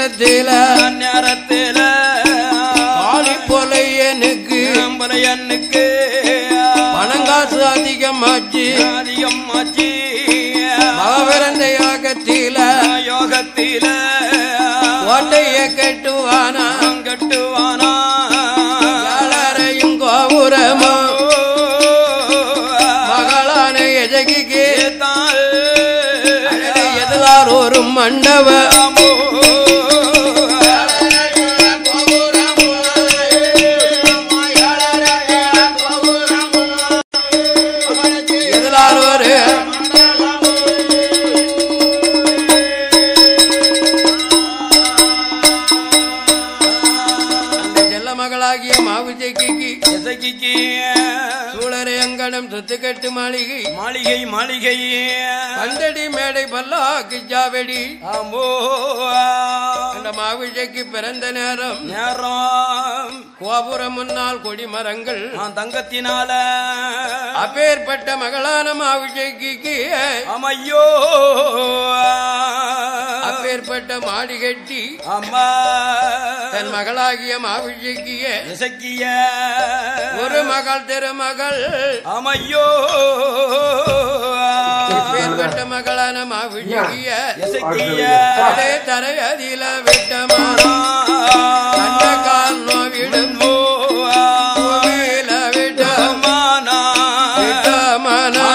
நேரத்தில காளி பொலையனுக்கு பணங்காசு அதிகமாச்சு மகபிறந்த யோகத்தில கோட்டைய கட்டுவானா யாரையும் கோபுரமோ மகளான எஜகிக்கு எதிரார் ஒரு மண்டப கட்டு மாளிகை மாளிகை மாளிகை பந்தடி மேடை பல்லாக்கு ஜாவடி அந்த மாவிஜைக்கு பிறந்த நேரம் கோபுரம் முன்னால் கொடிமரங்கள் தங்கத்தினால அப்பேற்பட்ட மகளான மாவிஜைக்கு அம்மையோ அப்பேற்பட்ட மாடி கட்டி அம்மா தன் மகளாகிய மாவிஜைக்கிய ஒரு மகள் திருமகள் அம்மையோ பேர்பட்ட மகளான மாவிஜிய தரையதில விட்டமானா கால் நோவிடும் விட்டமானா விட்டமானா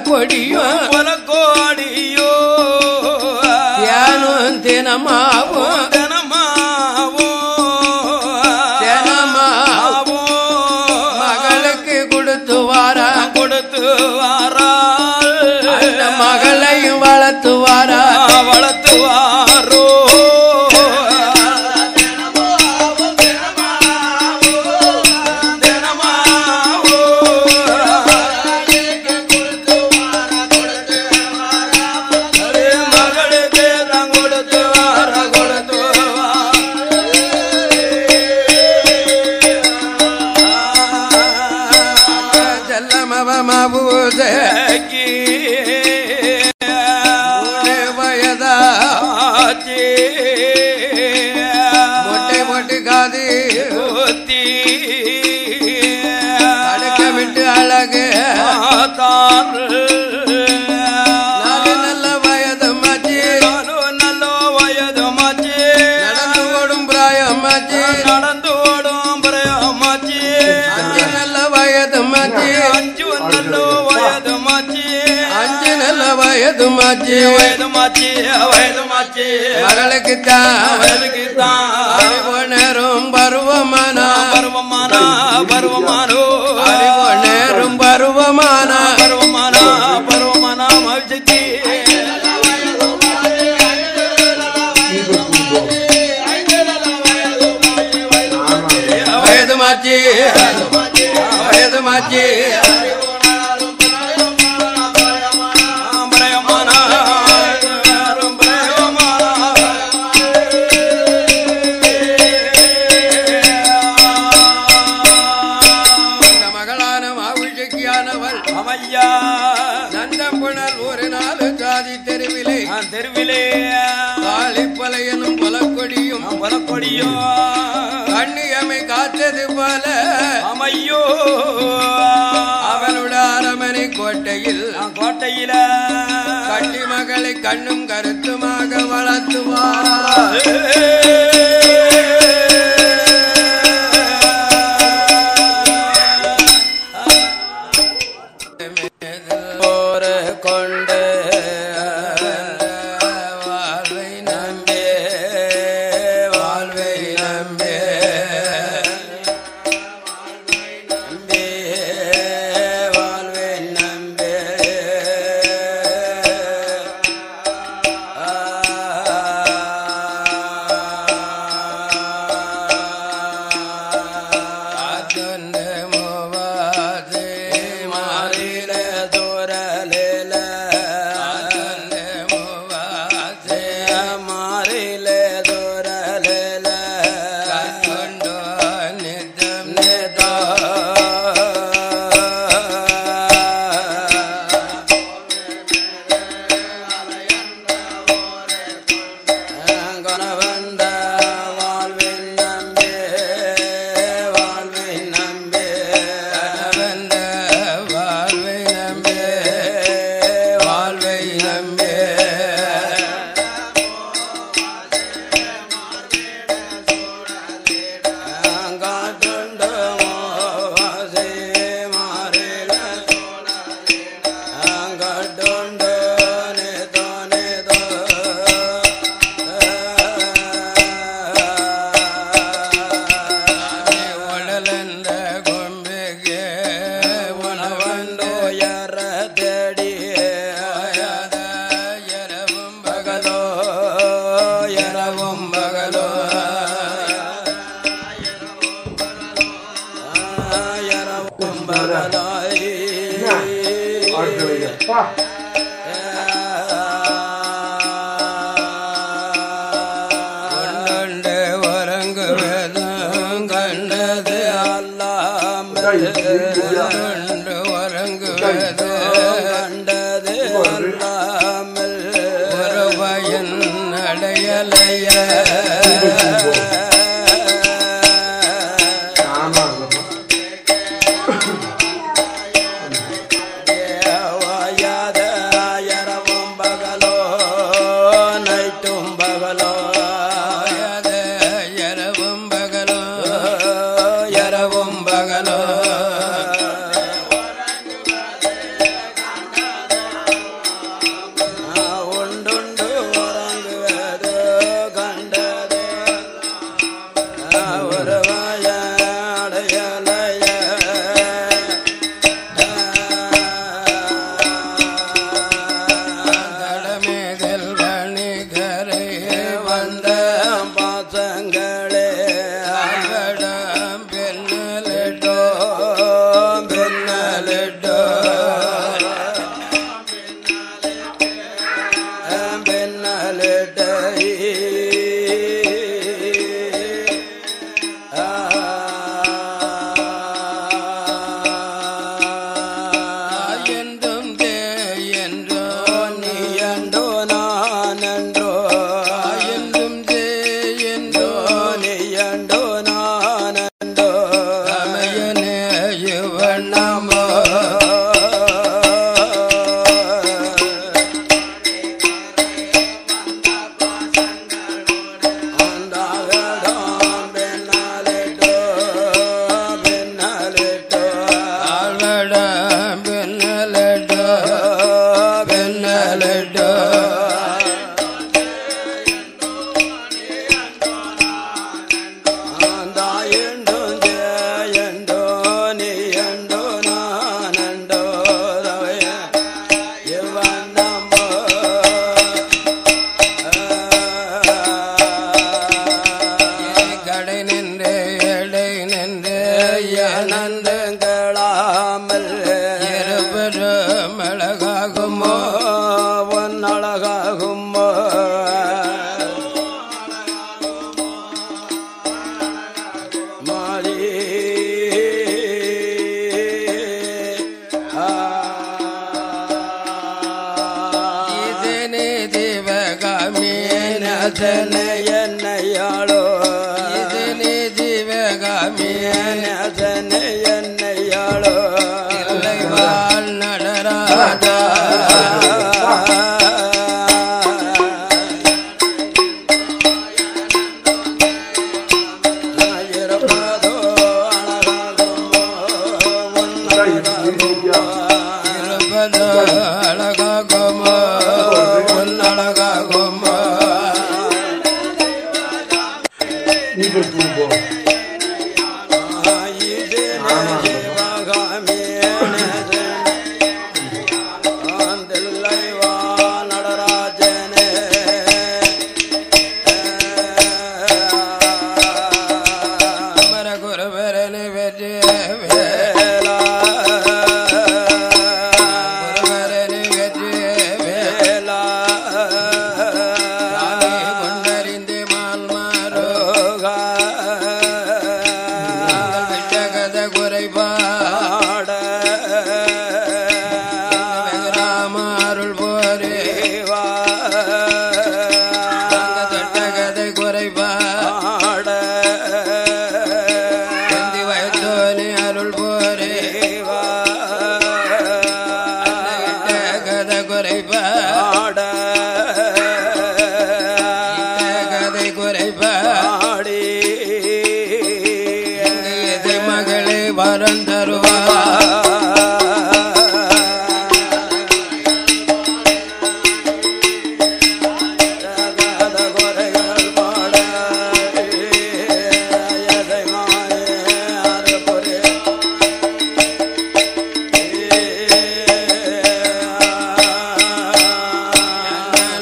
கொடியோ கொலக்கோடியோ தியானம் தினமாவும் மகளுக்கு கொடுத்து வாரா அந்த மகளையும் வளர்த்துவாரா வளர்த்துவாரோ நல்ல வயது மாச்சி நல்ல வயது மாச்சி நடந்து ஓடும் பிராயம் மாச்சி நடந்து ஓடும் பிராயம் மாச்சி அஞ்சு நல்ல வயது மாச்சி அஞ்சு நல்ல வயது மாச்சி அஞ்சு நல்ல வயது மாச்சி வயது மாச்சி வயது மாச்சி மகளுக்குத்தான் அறிவு நேரும் பருவமானா பருவமானா பருவமானோ அறிவு நேரும் பருவமானா பருவமானா பருவமானா மகிழ்ச்சி வயது மாச்சி வயது மாச்சி தாயானவள் அவையா நந்தம்புணல் ஒரு நாலு ஜாதி தெருவிலே காளிப்பலையனும் புலக்கொடியும் கண்ணியமை காத்தது போல அமையோ அவனுடைய அரமனை கோட்டையில கட்டி மகளை கண்ணும் கருத்துமாக வளர்த்துவார். கொண்டு கண்டது அல்லாமல் ஒரு பயன் அடையலைய நேசனை என்னையாளோ இது நீ சிவகாமி நேசனை என்னையாளோ இல்லை வாழ் நடராஜா அழகாகுமோ பொன்னழகாகுமோ நடராஜனே அமர குருவரனு வெற்றி வரம் தருவா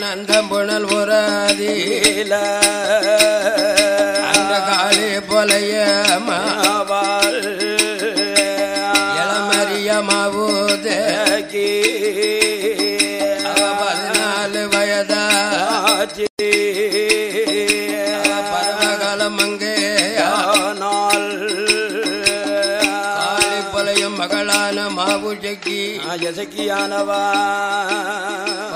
நந்தம் புனல் புறாதீல அந்த காளி பொலைய மாவாள் மாவூதகி 14 வயதாச்சி பரமகாலம் அங்கே ஆனால் காளிப்பலையும் மகளான மாவுஜக்கி ஜசக்கியானவா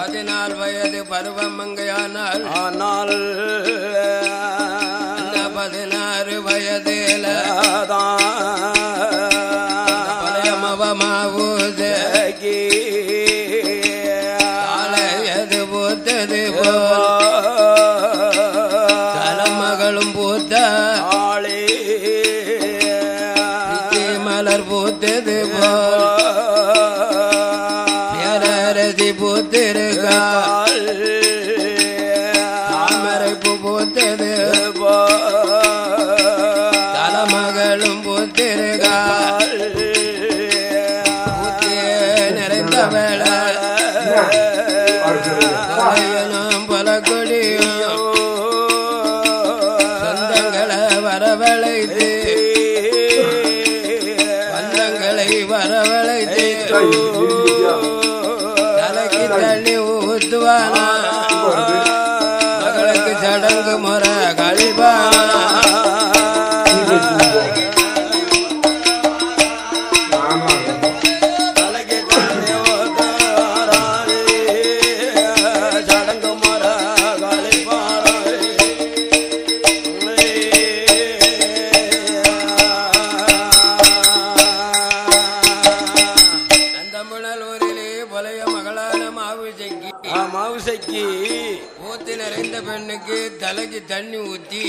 14 வயது பருவம் அங்கையானால் ஆனால் 16 வயதில் மாவுதகி காலையது பூத்தது தலைமகளும் பூத்த மலர் பூத்தது பேரரசி பூத்திருக்காள் தாமரைப்பு பூத்தது தலைமகளும் பூத்திருக்காள் வேளம் பல கொடியும் சொந்தங்களை வரவழைத்து பந்தங்களை வரவழைத்து தலைக்கு தண்ணி ஊத்துவானா மகளுக்கு சடங்கு முறை கழிப்பானா மாவுசைக்கு ஊத்தி நிறைந்த பெண்ணுக்கு தலைக்கு தண்ணி ஊத்தி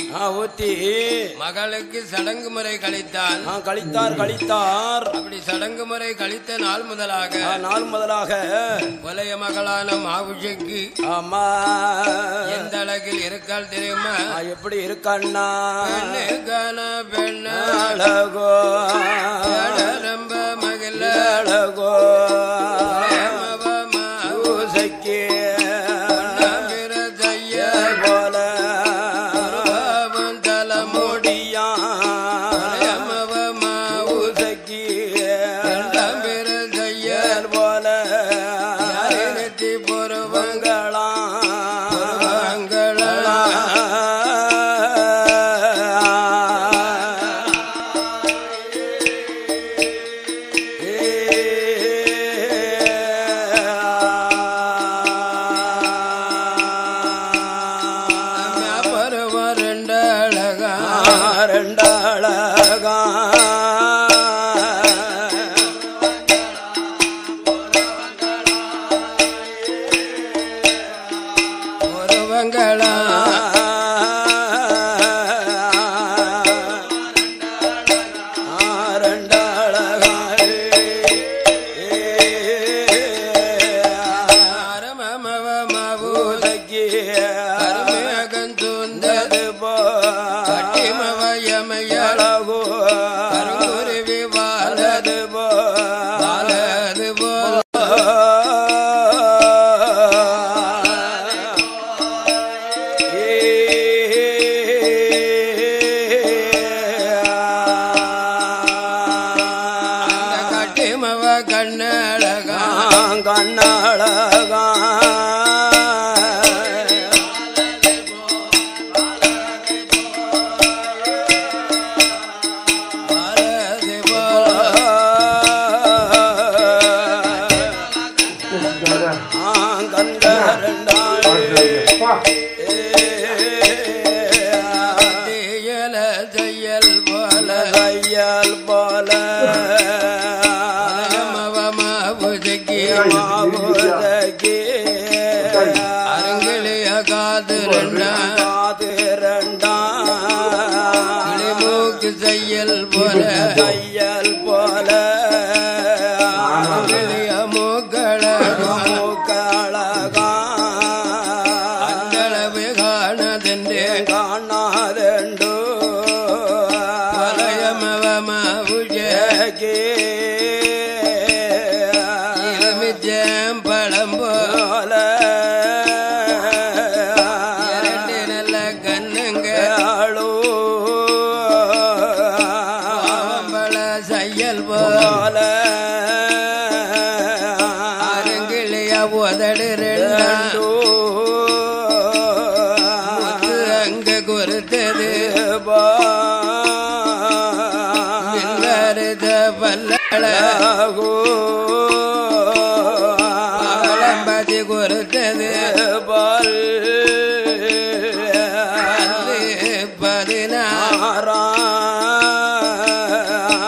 மகளுக்கு சடங்கு முறை கழித்தார். அப்படி சடங்கு முறை கழித்த நாள் முதலாக கொலைய மகளான மாவுசைக்கு எந்த அழகில் இருக்காள் தெரியுமா? எப்படி இருக்கான்னா பெண்ண அழகோ ரொம்ப மகள அழகோ கண்ணழகா கண்ணழகா அரங்கிலிய காது மூக்கு செய்யல் போல அரங்கிலிய மூக்களகா அந்தளவு காணதென்றே பலயமவமாவுஜகே இளமிச்சம் பழம் போல இரண்டு நல்ல கண்ணுங்க பழ செய்யல் போல அரங்கிலிய உதடு ரெண்டு அங்க கொடுத்தது பல்லம்பதி கொடுத்தது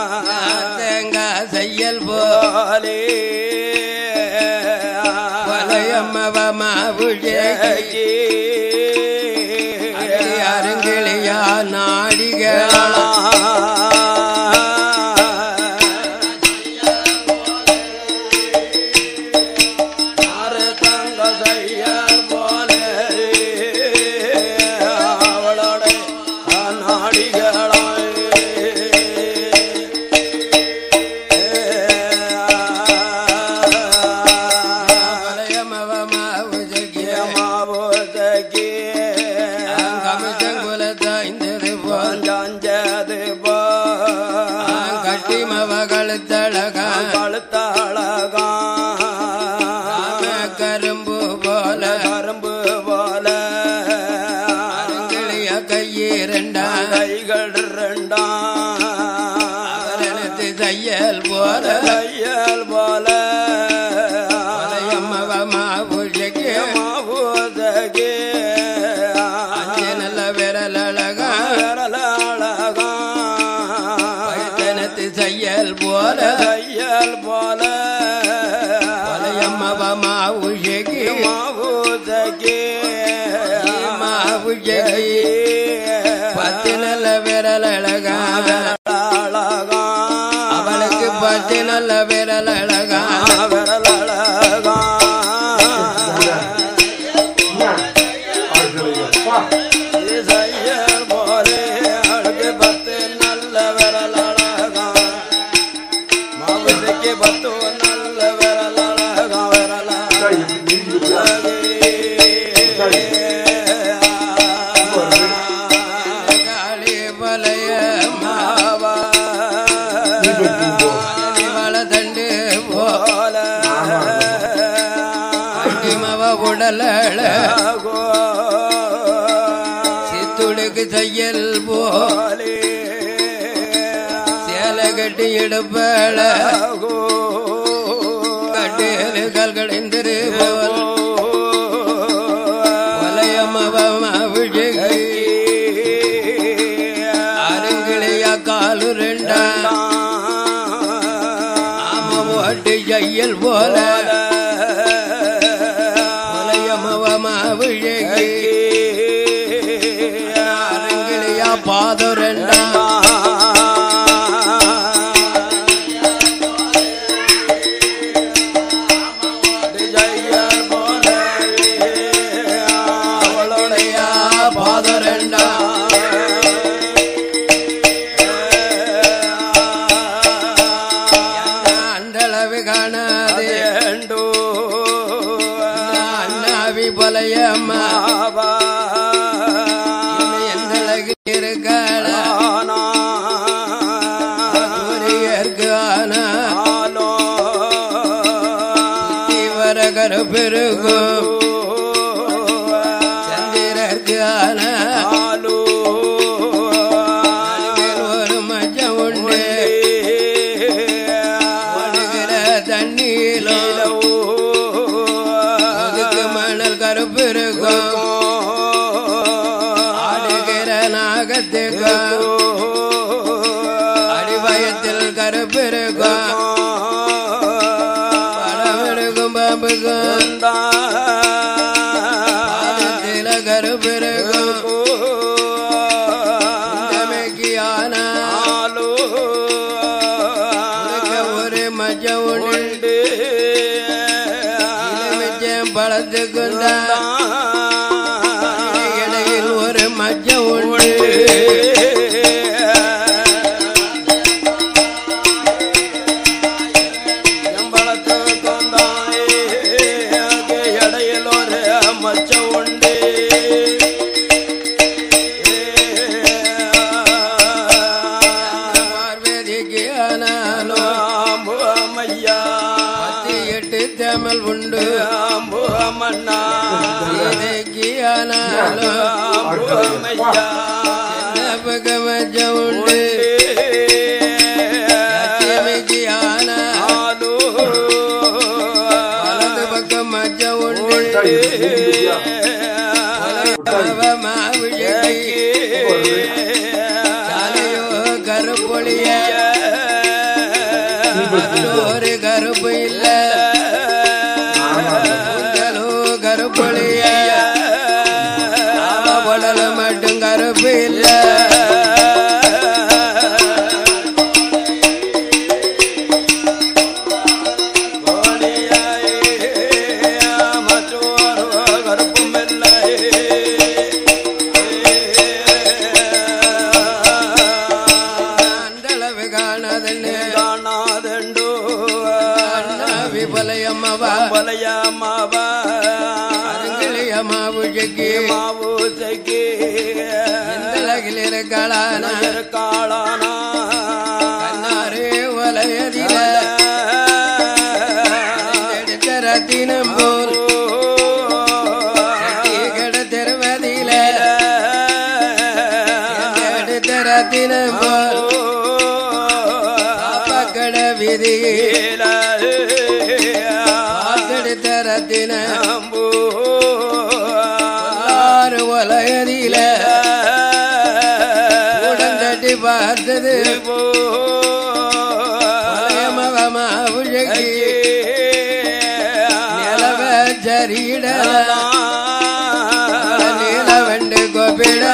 பதினாறாங்க செய்யல் போலே பலயம்மவமாவுஜகி அருங்கிலியா நாடிகளா கரும்பு போல அரங்கிலிய கையிரண்டா கைகள் ரெண்டாத்து தையல் போல மாவுஜகே அஞ்சு நல்ல விரலழகா பைத்தனத்து தையல் போல மாவுஜகி பத்து நல்ல விரலழகா அவளுக்கு பத்து நல்ல விரலழகா சித்துடுக்கு தையல் போலே சேல கட்டி எடுப்பல கட்டியல் கல்கடைந்திரு போல் வலயமவமாவுஜகி அருங்கிலிய காலு ரெண்டா ஆம ஓட்டு தையல் போல அரங்கிலியா பாதம் ரெண்டா பாதம் ரெண்டா அந்தளவு காணாது அண்ணாவி பலயம்மா எந்தளகு இருக்காளா சூரியர்க்கு ஆனா கருப்பெருகும் சந்திரக்கு ஆனாலோ ஒரு மச்சம் உண்டு ஒழுகிற தண்ணீரோ அதுக்கு மணல் கருப்பெருகும் ஆடுகிற நாகத்துக்கும் அடிவயத்தில் கருப்பெருகும் படமெடுக்கும் பாம்புக்கும் பாதத்தில கருப்பெருகும் ஆனாலோ ஒரு மச்சம் உண்டு மிச்சம் பழத்துக்கும் இடையில் ஒரு மச்சம் உண்டு தமிழ் உண்டு மன்னா பகமஜம் உண்டு வலது பக்கம் மஜம் உண்டு தலையோ கருப்பொழிய ஒரு கருப்பு இல்ல கருப்பொழிய உடல மட்டும் கருப்பு இல்ல கண்ணாரே வலையதில ரத்தினம் போல் கடத்திருவதில எடுத்த ரத்தினம் போல் பக்கட விதியில எடுத்த ரத்தினம் வலையதில உடந்தட்டி பார்த்தது மகமாவுழகி நிலவ சரியிடல நீலவண்டு கோபிடல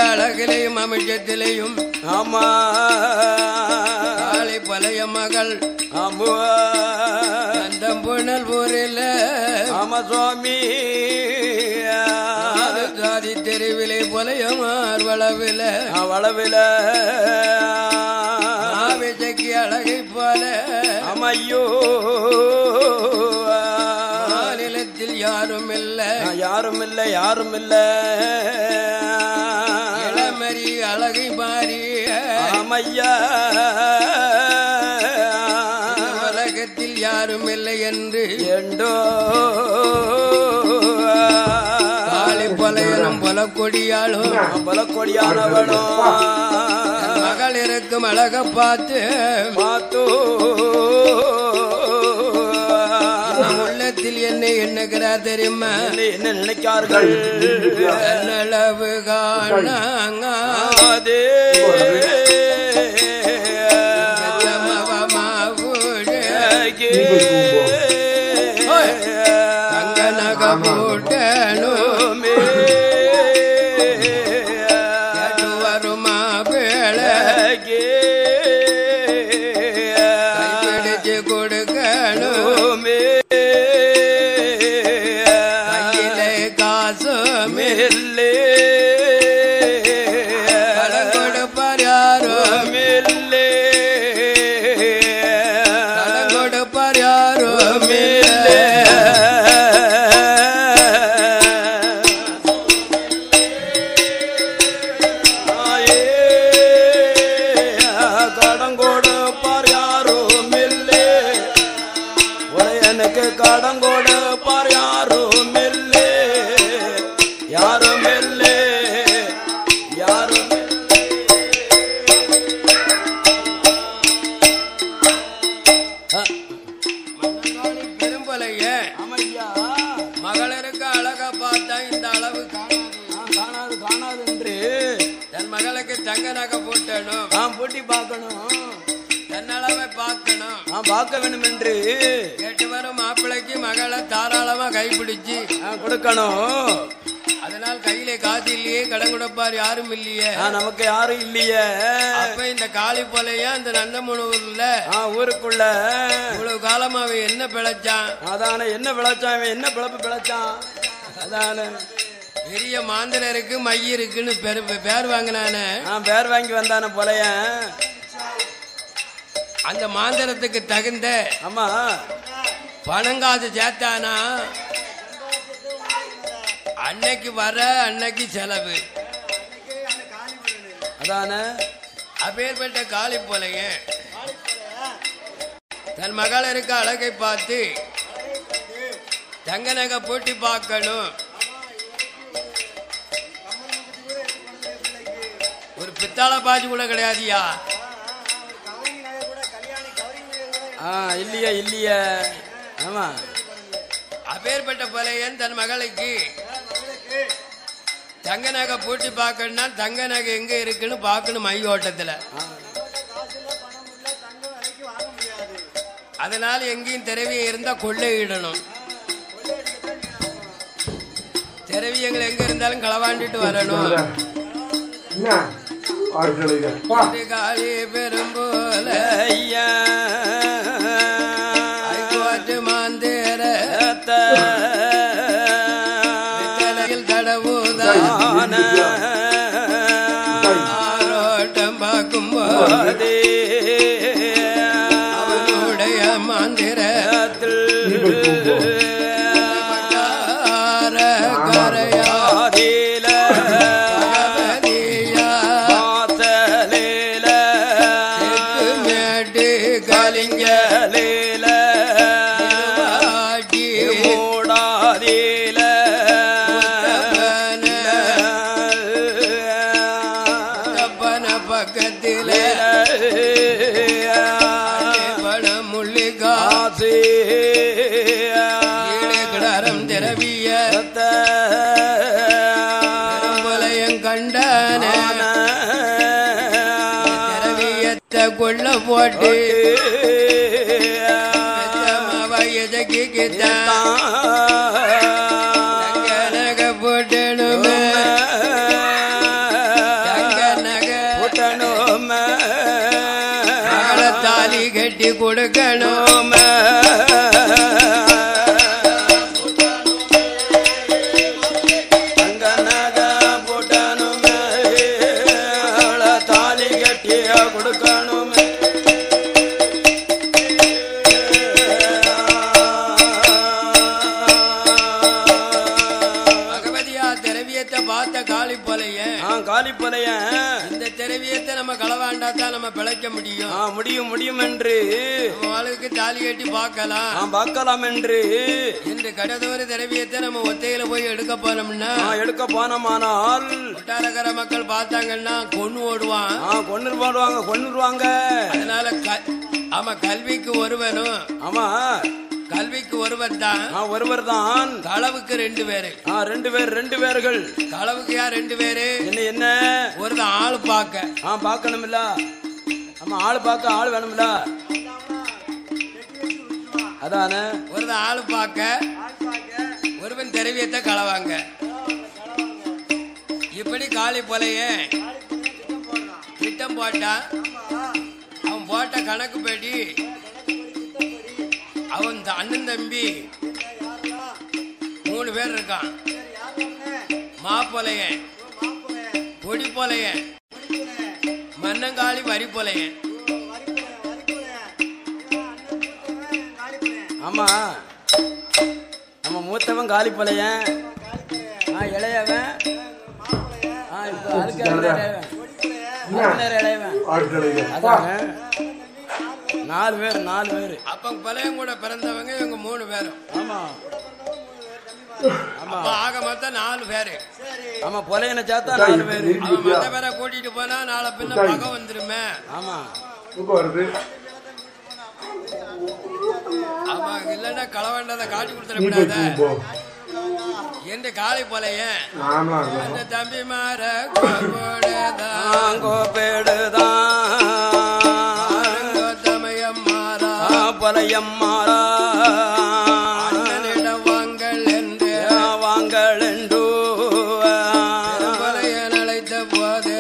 அழகிலையும் அமைச்சத்திலையும் ஆமா காளை பழைய மகள் அந்த புனல் ஊரில் ஆமா சுவாமி சாதி தெருவிலே பழையமார் வளவில வளவில ஆவிசைக்கு அழகை போல அமையோ நிலத்தில் யாரும் இல்லை யாரும் இல்லை யாரும் இல்லை இளமரி அழகை மாறி அமையா உலகத்தில் யாரும் இல்லை என்று எண்டோ காளி பலையனும் பலக்கொடியாலும் பலக்கொடியானவனும் மகள் இருக்கும் அழக பார்த்து பார்த்தோ உள்ளத்தில் என்னை எண்ணுகிறார் தெரியுமா என்ன நினைக்கார்கள் நல்லளவு காணாதே தங்க நக போட்டனுமே வருமா வேளைக்கு கைப்பிடிச்சு கொடுக்கணுமே நமக்கு கடங்கோடு பார் யாரும் இல்லே யாரும் இல்லே யாரும் பெரும்பலைய மகளிருக்கு அழகா பார்த்தா இந்த அளவு காணாது காணாது என்று தன் மகளுக்கு தங்க நகை போட்டணும் பூட்டி பார்க்கணும் தன்னளவை பார்க்கணும் பார்க்க வேண்டும் என்று கேட்டு வரும் மாப்பிள்ளைக்கு மகளை தாராளமா கைப்பிடிச்சு கொடுக்கணும். அதனால் கையில காசு இல்லையே கடன் கொடுப்பார் யாரும் இல்லையே நமக்கு யாரும் இல்லையே. அப்ப இந்த காளி போலையா இந்த நந்தமுனூர்ல ஊருக்குள்ள இவ்வளவு காலமா அவன் என்ன பிழைச்சான் அதான என்ன பிழைச்சான் என்ன பிழப்பு பிழைச்சான் அதான பெரிய மாந்திரருக்கு மைய இருக்குன்னு பேர் வாங்கினானே பேர் வாங்கி வந்தான போலைய அந்த மாந்திரத்துக்கு தகுந்த ஆமா பணங்காசு சேர்த்தானா அன்னைக்கு வர அன்னைக்கு செலவு அதான அப்பேற்பட்ட காளி போலைய தன் மகளிருக்கு அழகை பார்த்து தங்க நகை போட்டி பார்க்கணும். ஒரு பித்தாள பாஜி கூட கிடையாதியா இல்லையா இல்லையா ஆமா அப்பேற்பட்ட போலையன் தன் மகளுக்கு தங்க நகை போட்டி பார்க்கணும்னா தங்க நகை எங்க இருக்குன்னு பார்க்கணும் மை ஓட்டத்துல. அதனால எங்கேயும் திரவியம் இருந்தா கொள்ளையிடணும். திரவியங்கள் எங்க இருந்தாலும் களவாண்டிட்டு வரணும். காளி பெரும்போல மாந்தேர தடவுதான் ஆரோட்டம் பார்க்கும்போது அவனுடைய மாந்திரத்தில் கரையாதில மேட்டு கலிங்கலேல மூடாதில பக்கத்தில பணமுள்ளி காசு கிடாரம் திரவிய பெரும்பலையம் கண்டான திரவியத்தை கொள்ள போட்டு எதக்கு தங்க நகை போட்டணுமே தங்க நகை போட்டணுமே தாலி கட்டி கொடுக்கணும். தங்க நகை போட்டணுமே தாலி கட்டி கொடுக்கணும். பார்த்த காளி போலைய இந்த திரவியத்தை நம்ம களவாண்டாத்தான் நம்ம பிழைக்க முடியும். முடியும் என்று வாழ்க்கை தாலி கட்டி பார்க்கலாம் என்று கடதோறு திரவியத்தை நம்ம ஒத்தையில போய் எடுக்க போனோமானால் ஒட்டாரக்கர மக்கள் பார்த்தாங்கன்னா கொன்னுடுவாங்க. அதனால ஆமா கல்விக்கு ஒருவனும் கல்விக்கு ஒருவர் தான் களவுக்கு ரெண்டு பேர்கள். களவுக்கு யார் ரெண்டு பேரு என்ன ஒரு ஆள் பார்க்கணும் இல்ல ஆமா ஆள் பார்க்க ஆள் வேணும்ல அதான ஒரு ஆள் பார்க்க ஒருவன் திரவியத்தை களவாங்க. இப்படி காளி போலைய திட்டம் போட்டா அவன் போட்ட கணக்குப்படி அவன் அண்ணன் தம்பி 3 பேர் இருக்கான். மாப்பொலையன் பொடி போலையன் மன்னங்காளி வரி போலையன். ஆமா நம்ம மூத்தவன் காளி போலையன் இளையவன் 4 பேர் 4 பேர். அப்ப பழையம் கூட பிறந்தவங்க இவங்க 3 பேரும். ஆமா ஆமா ஆக மொத்தம் 4 பேரு. ஆமா பொலையனை சேர்த்தா 4 பேர். அவன் மத்த பேரை கூட்டிட்டு போனா நாளை பின்ன பகை வந்துருமே. ஆமா ஆமா இல்லன்னா களவாண்டதை காட்டி கொடுத்துடக்கூடாது என்று காலை போலைய அந்த தம்பி மாற தமயம் மாறா பொலையம் மாறா அண்ணனிடம் வாங்கள் என்று வாங்கள் என்று பொலையன் அழைத்த போது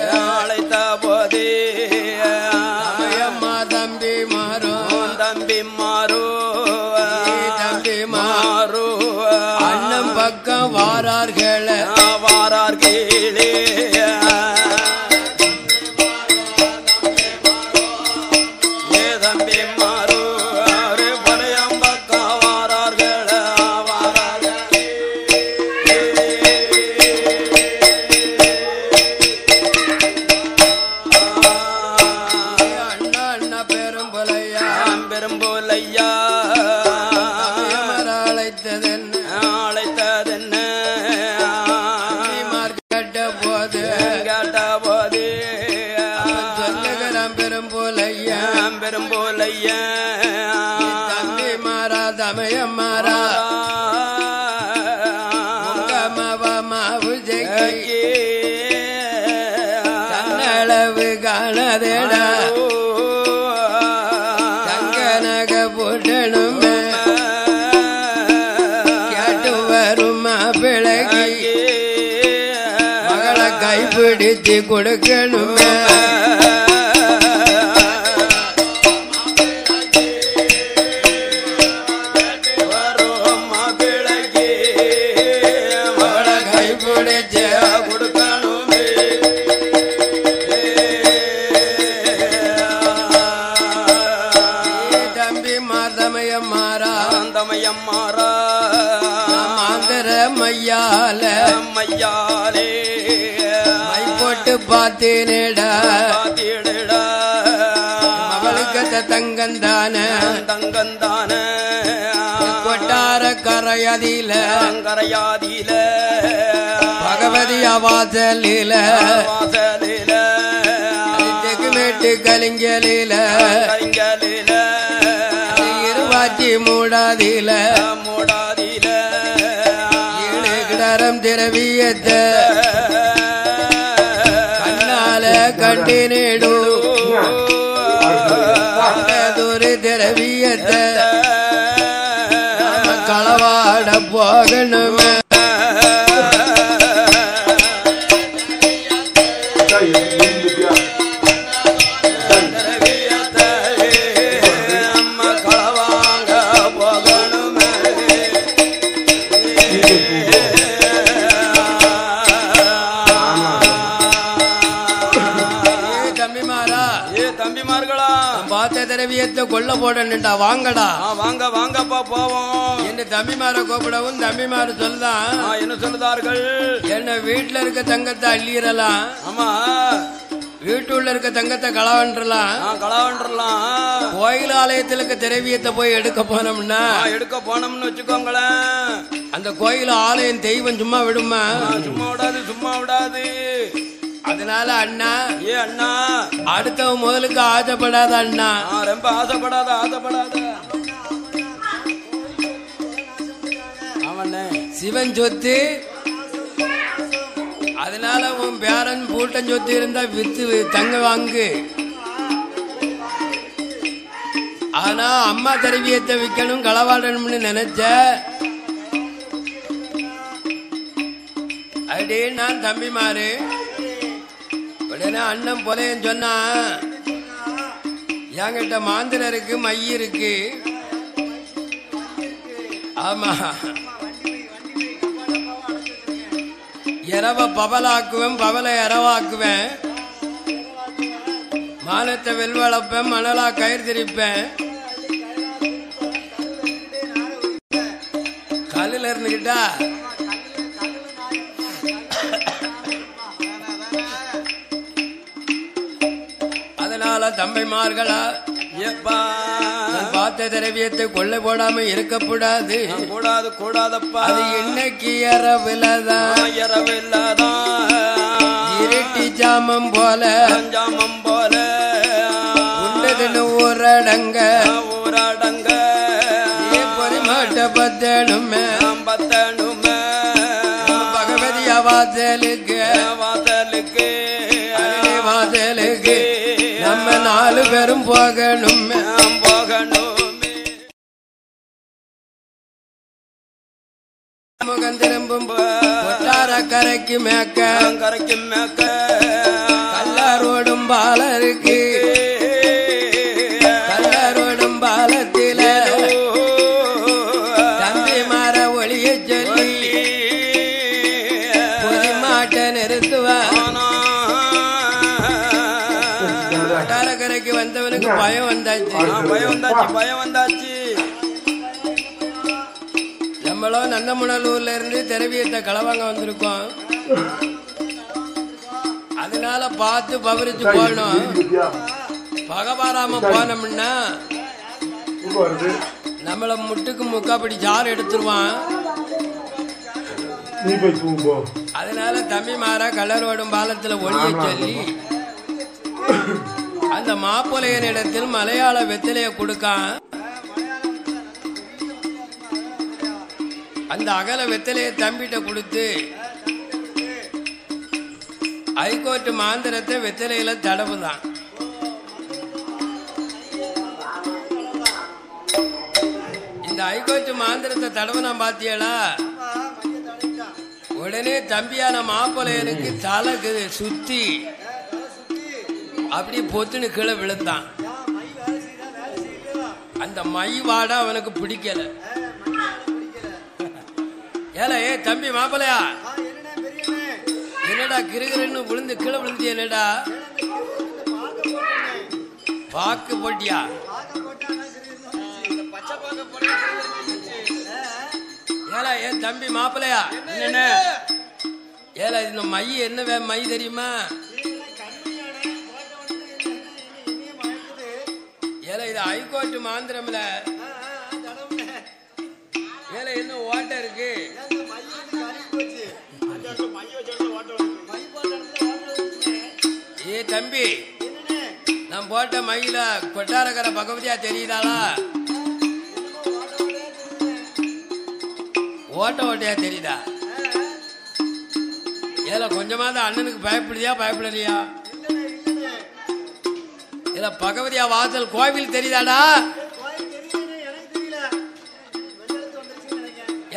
தமையம்மா தம்பி மாறும் தம்பி மாறு தம்பி மாறு அண்ணன் பக்கம் வாரார்களே தம்பி மாறு பழையம் பக்கம் வாரார்கள் அண்ணா அண்ணா பெரும் பொலையா பெரும்போலையா அழைத்ததென்ன கேட்ட போது சொல்லுகிறான் பெரும்போலையா தம்பி மாறா தமயம் மாறா மாவு ஜெகி தன்னளவு காணதேடா தங்க நக போட்டணுமே கேட்டு வருமா பிழகி மகளை கைப்பிடித்து கொடுக்கணுமே மையாலே மை போட்டு பார்த்தேனேடா மகளுக்கு தங்கந்தான கொட்டார கரையதில பகவதி வாசலில தெகுமேட்டு கலிங்கலில இருவாச்சி மூடாதில கிடரம் திரவியத்தை கண்ணால கண்டினேடு தூரி திரவியத்தை களவாட போகணுமே திரவியத்தை கொல்ல போடா வாங்கடா வாங்க வாங்கப்பா போவோம் என்று தம்பிமார கூப்பிடவும் தம்பிமாரு சொல்லலாம் என்ன சொல்லுதார்கள் என்ன வீட்டுல இருக்க தங்கத்தை அள்ளிடலாம் ஆமா வீட்டுள்ள இருக்க தங்கத்தை களவாண்டலாம் கோயில் ஆலயத்தில் இருக்க திரவியத்தை போய் எடுக்க போனோம்னு வச்சுக்கோங்களேன் அந்த கோயில் ஆலயம் தெய்வம் சும்மா விடுமா சும்மா விடாது அதனால அண்ணா அண்ணா அடுத்தவன் முதலுக்கு ஆசைப்படாத அண்ணா ரொம்ப ஆசைப்படாத சிவன் சொத்து அதனால உன் பேரன் பூட்டம் சொத்து இருந்தா வித்து தங்க வாங்கு ஆனா அம்மா திரவியத்தை விற்கணும் களவாடணும்னு நினைச்ச அப்படியே நான் தம்பிமாரு உடனே அண்ணன் பொலையன் சொன்னா என்கிட்ட மாந்திரம் இருக்கு மை இருக்கு ஆமா இரவ பவலாக்குவேன் பவலை இரவாக்குவேன் மானத்தை வெல்வளப்பேன் மணலா கயிறு திரிப்பேன் கல்லுல இருந்துகிட்டா அதனால தம்பிமார்களா பார்த்த திரவியத்தை கொள்ளை போடாம இருக்கக்கூடாது. கூடாது கூடாதப்பா. அது இன்னைக்கு இரவில்தான் இருட்டி ஜாமம் போல உண்டதுன்னு ஊரடங்க பொறிமாட்ட பத்தனுமே பகவதியா வாசலுக்கு வாசலுக்கு நம்ம 4 பேரும் போகணும். முகம் திரும்பும் கொட்டார கரைக்கு மேக்க கல்லாரோடும் பாலருக்கு கல்லாரோடும் பாலத்தில தம்பி மாற ஒளிய சொல்லி பொறிமாட்ட நிறுத்துவார். கொட்டார கரைக்கு வந்தவனுக்கு பயம் வந்தாச்சு. நம்மளும் நந்தமுனலூர்ல இருந்து திரவியத்தை களவாங்க வந்திருக்கோம். அதனால பார்த்து பவரிச்சு போகணும். பகவாராம போனோம்னா நம்மள முட்டுக்கு முக்காப்படி ஜார் எடுத்துருவான். அதனால தம்பி மாற கலரோடும் பாலத்துல ஒளிய சொல்லி அந்த மாப்பிள்ளையன் இடத்தில் மலையாள வெத்திலைய கொடுக்கான். அந்த அகல வெத்தலைய தம்பிட்ட கொடுத்து ஹைகோர்ட் மாந்திரத்தை வெத்தலையில தடவுதான். இந்த ஹைகோர்ட் மாந்திரத்தை தடவுனா பாத்தியலா, உடனே தம்பியான மாப்பிள்ளையனுக்கு தலை சுத்தி அப்படி பொத்துன்னு கீழே விழுந்தான். அந்த மை வாட அவனுக்கு பிடிக்கல. ஏல ஏ தம்பி மாப்பிளையா, என்னடா கிருகிருன்னு விழுந்து கீழே விழுந்து, என்னடா பாக்கு போட்டியா? ஏல ஏ தம்பி மாப்பிளையா, என்ன ஏல இந்த மை என்ன மை தெரியுமா? ஏல இது ஹைகோர்ட் மாந்திரம்ல. ஏல என்ன ஓட்ட இருக்கு? ஏ தம்பி, நான் போட்ட மயில கொட்டாரக்கர பகவதியா தெரியுதாளா? ஓட்ட ஓட்டையா தெரியுதா? ஏல கொஞ்சமாவது அண்ணனுக்கு பயப்படுதியா பயப்படலையா? இல்ல பகவதியா வாசல் கோவில் தெரியுதாடா?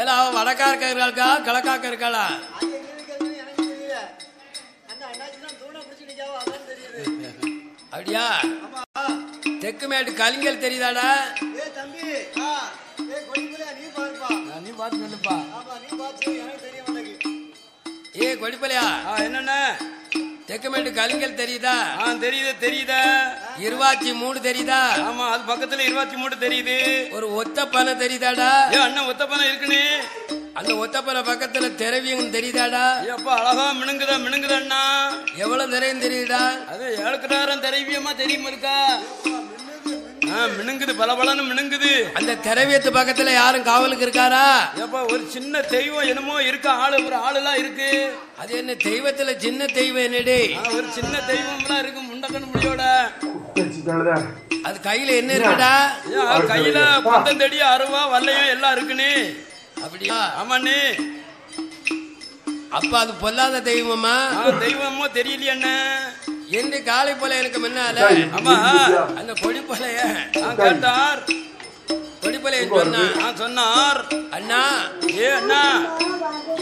ஏல அவ வடக்காக்க இருக்கா கிழக்காக்க இருக்காளா? அப்படியா? தெற்கு மேட்டு கலிங்கல் தெரியுதாடா? நீ பார்த்து சொல்லுப்பா. ஏ கொடிப்பலையா, என்னென்ன தெற்கு மேட்டு கலிங்கல் தெரியுதா? தெரியுதா? 23 தெரியுதா? ஆமா, அது பக்கத்துல 23 தெரியுது. ஒரு ஒத்தப்பனை தெரியுதாடா? அண்ணன் ஒத்தப்பனை இருக்குன்னு. அந்த ஒத்தப்பனை பக்கத்துல திரவியம் தெரியுதாடா? அப்பா அழகா மினுங்குதா அண்ணா. எவ்வளவு திரையும் தெரியுதா? அது 7 திரவியமா தெரியுமா இருக்கா? மினுங்குது, பலபலன்னு மினுங்குது. அந்த திரவியத்து பக்கத்துல யாரும் காவலுக்கு இருக்காரா? ஏப்பா ஒரு சின்ன தெய்வம் என்னமோ இருக்கா, ஒரு ஆளுலாம் இருக்கு. அது என்ன தெய்வத்துல சின்ன தெய்வம் என்னடி? ஒரு சின்ன தெய்வம்லாம் இருக்கு, முண்டக்கண்ணு முடியோட. அது கையில என்ன இருக்குடா? கையில பந்தந்தடி அருவா வல்லையும் எல்லாம் இருக்குன்னு. அப்படியா? ஆமாண்ணே. அப்ப அது பொல்லாத தெய்வமா? தெய்வமோ தெரியலையே என்று காலை போல எனக்கு முன்னால அந்த கொடிப்பலைய கேட்டார். கொடிப்பலைய சொன்னார், அண்ணா ஏ அண்ணா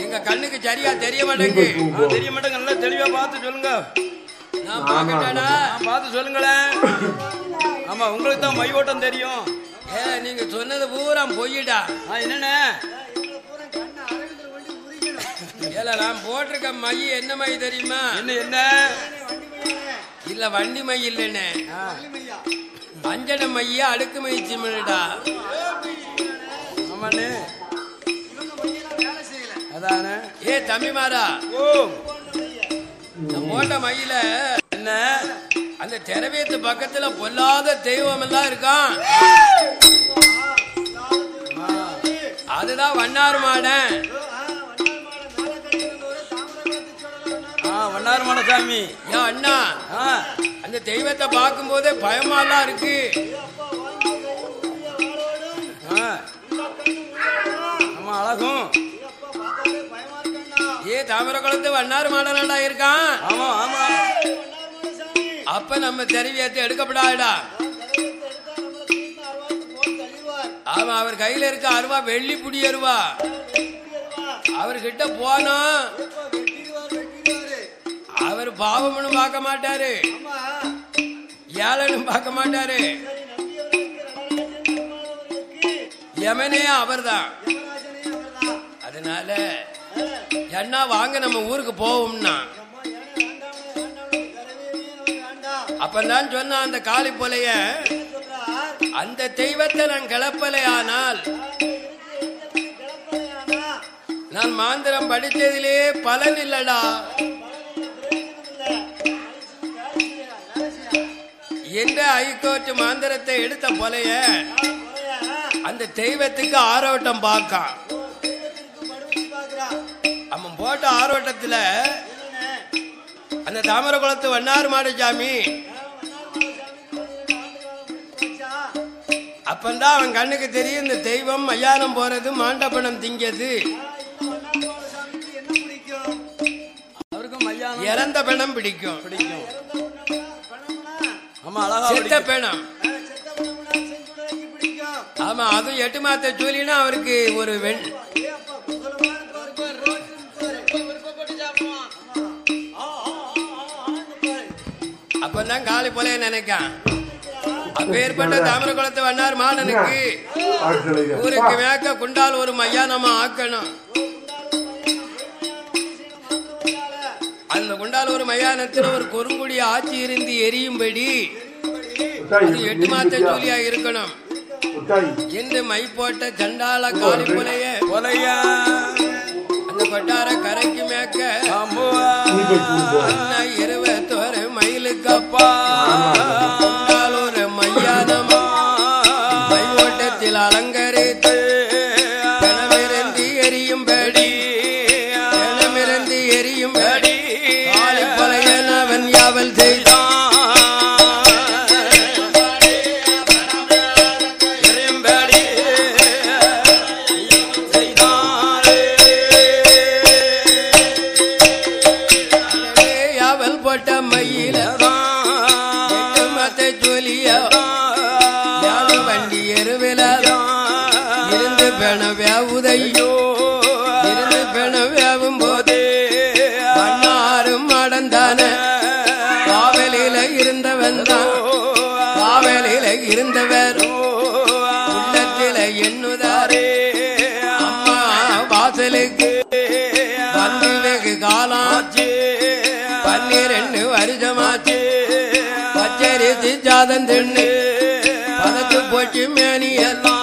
எங்க கண்ணுக்கு சரியா தெரிய மாட்டேங்க. நல்லா தெளிவா பார்த்து சொல்லுங்க. நான் பாக்கட்டாடா? பார்த்து சொல்லுங்களேன். ஆமா, உங்களுக்கு தான் மை ஓட்டம் தெரியும். நீங்க சொன்னது பூரா பொய்யிடா. என்னென்ன நான் போட்டிருக்க மை என்ன மை தெரியுமா? என்ன இல்ல வண்டி மை இல்லன்னு அஞ்சன மைய அடுக்கு மை சிம்மடா. ஆமாண்ணே, அதானே. ஏ தம்பி மாறா, போட்ட மையில என்ன அந்த திரவியத்து பக்கத்துல பொல்லாத தெய்வம் எல்லாம் இருக்கான். அதுதான் வண்ணார் மாடன். வண்ணார் மாட சாமி. ஏன் அண்ணா அந்த தெய்வத்தை பார்க்கும் போதே பயமாலாம் இருக்கு. ஆமா அழகும். தாமரை குளத்து வண்ணார் மாடனா இருக்கான். ஆமா ஆமா. அப்ப நம்ம தெருவியத்தை எடுக்கப்படாடா. ஆமா அவர் கையில இருக்க அருவா வெள்ளி புடி அருவா. அவர்கிட்ட போனோம் அவர் பாவம்னு பார்க்க மாட்டாரு, ஏழனும் பார்க்க மாட்டாரு. யமனே அவர்தான். அதனால என்ன வாங்க நம்ம ஊருக்கு போவோம்னா அப்பதான் சொன்ன அந்த காளி போலைய அந்த தெய்வத்தை நான் கிளப்பலையானால் நான் மாந்திரம் படித்ததிலே பலன் இல்லடா. என்ற ஐகோர்ட் மாந்திரத்தை எடுத்த போலைய அந்த தெய்வத்துக்கு ஆரோட்டம் பார்க்க அவன் போட்ட ஆரோட்டத்துல அந்த தாமரை குளத்து வண்ணார் மாடு சாமி அப்பந்தான் அவன் கண்ணுக்கு தெரியும் இந்த தெய்வம் மயானம் போறது மாண்டபணம் திங்கிறது. இறந்த பிணம் பிடிக்கும். செத்த பிணம். ஆமா அதுவும் 8 மாத்த சூலினா அவருக்கு ஒரு வெண். அப்பதான் காலி போல நினைக்கான். அப்பேற்பட்ட தாமரை குளத்து வண்ணார் மாடனுக்கு ஊருக்கு மேக்க குண்டால் ஒரு மையானமா ஆக்கணும். அந்த குண்டால் ஒரு மையானத்தில் ஒரு குறுங்குடி ஆட்சி இருந்து எரியும்படி அது 8 மாத்த ஜூலியா இருக்கணும் என்று மை போட்ட சண்டால காலி போலைய அந்த கொட்டார கரைக்கு மேக்க 21 மைலுக்கப்பா ஒரு மையானமா மை ஓட்டத்தில் அலங்கரித்து கணமிருந்து எரியும்படி காலி போலையன் அவன் யாவல் செய்தான். உதையோ இருந்து பெணவேவும் போது வண்ணாரும் மடந்தான காவலில இருந்தவன் தான். காவலில இருந்தவர் உள்ளத்தில எண்ணுதாரே அம்மா வாசலுக்கு வந்து வெகு காலாச்சு 12 வருஷமாச்சு. பச்சரிசி ஜாதம் தின்னு பதத்து போச்சு மேனியெல்லாம்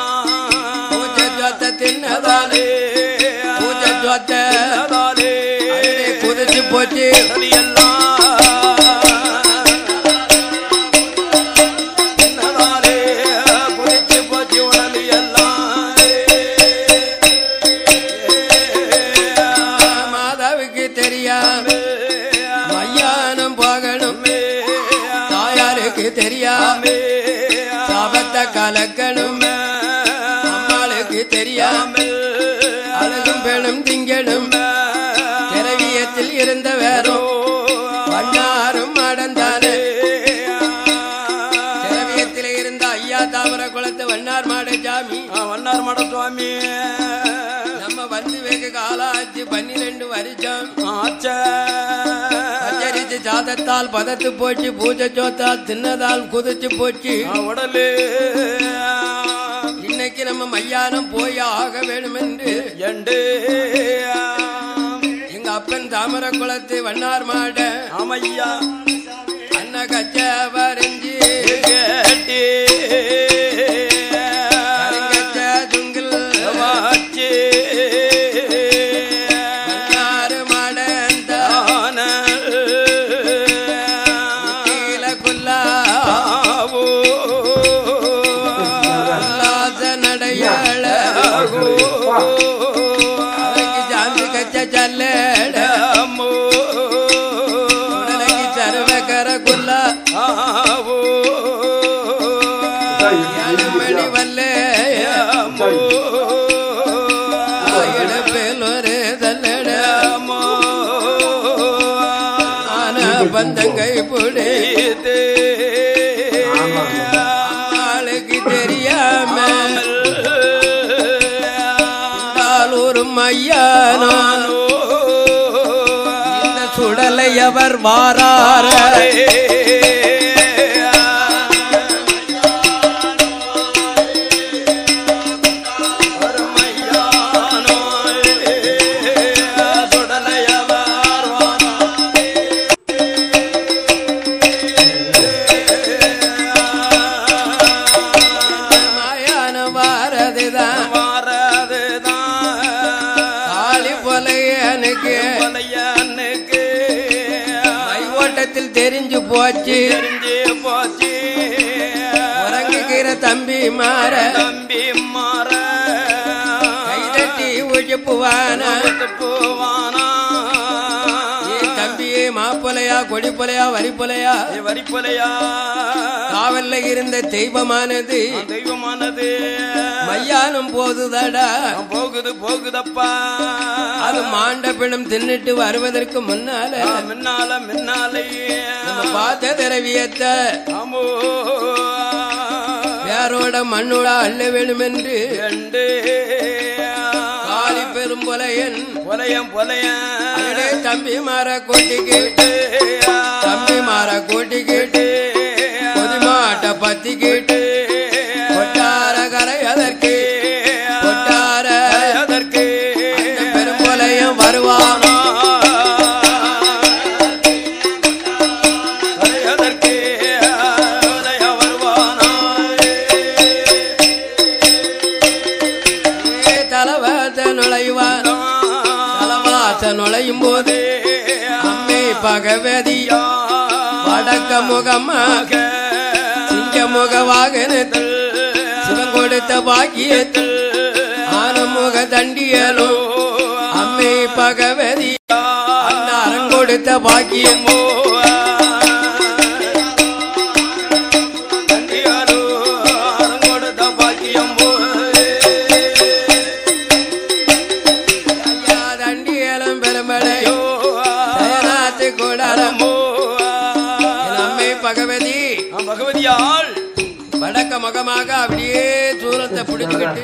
தின்னதாலே பூஜை ஜோத்தாலே குதிச்சு போச்சு. மாதாவுக்கு தெரியாம மையானம் போகணும். தாயாருக்கு தெரியாம சாபத்தை கலக்கணும். தெரியாமல் அழகும் பெணும் திங்களும் திரவியத்தில் இருந்த வேறும் வண்ணாரும் அடந்தானே. திரவியத்தில் இருந்த ஐயா தாமரை குளத்து வண்ணார் மாட சாமி. வண்ணார் மாட சுவாமி நம்ம வந்து வெகு காலாச்சு 12 வருஷம் பச்சரிசி சாதத்தால் பதத்து போச்சு. பூஜை சோத்தால் தின்னதால் குதிச்சு போச்சு உடலு. இன்னைக்கு நம்ம மையானம் போய் ஆக வேணும் என்று எங்க அப்பன் தாமரை குளத்து வண்ணார் மாட ஆமையா அண்ணா கச்ச வரைஞ்சி துங்கில் வண்ணாறு மாட கீழ குல்லா உள்ளங்கை பிடித்து அம்மாளுக்கு தெரியாம ஒரு மையானோ இந்த சுடலை அவர் வாராரே தெரிஞ்சு போச்சு உறங்குகிற தம்பி மாற கைதட்டி உழைப்புவானா தம்பியே மாப்பொலையா கொடிப்பொலையா வரிப்பொலையா காவல்ல இருந்த தெய்வமானது மையானம் போகுதடா போகுதப்பா அது மாண்ட பிணம் தின்னுட்டு வருவதற்கு முன்னால பார்த்த திரவியத்தை வேரோட மண்ணோட அள்ள வேணும் என்று காளி பெரும் பொலையன் தம்பி மாற கூட்டிக்கிட்டு பொதுமாட்ட பத்திக்கிட்டு கொட்டார கரை அதற்கு பெரும் பொலையன் வருவான் நுழையும் போது அம்மை பகவதி வடக்க முகமாக சிங்க முகவாகனத்தில் சிவன் கொடுத்த பாக்கியத்தில் ஆனமுக தண்டியலும் அம்மை பகவதி அந்த அறம் கொடுத்த பாக்கியமோ பகவதியால் வடக்க முகமாக அப்படியே சூரத்தை பிடிச்சுக்கிட்டு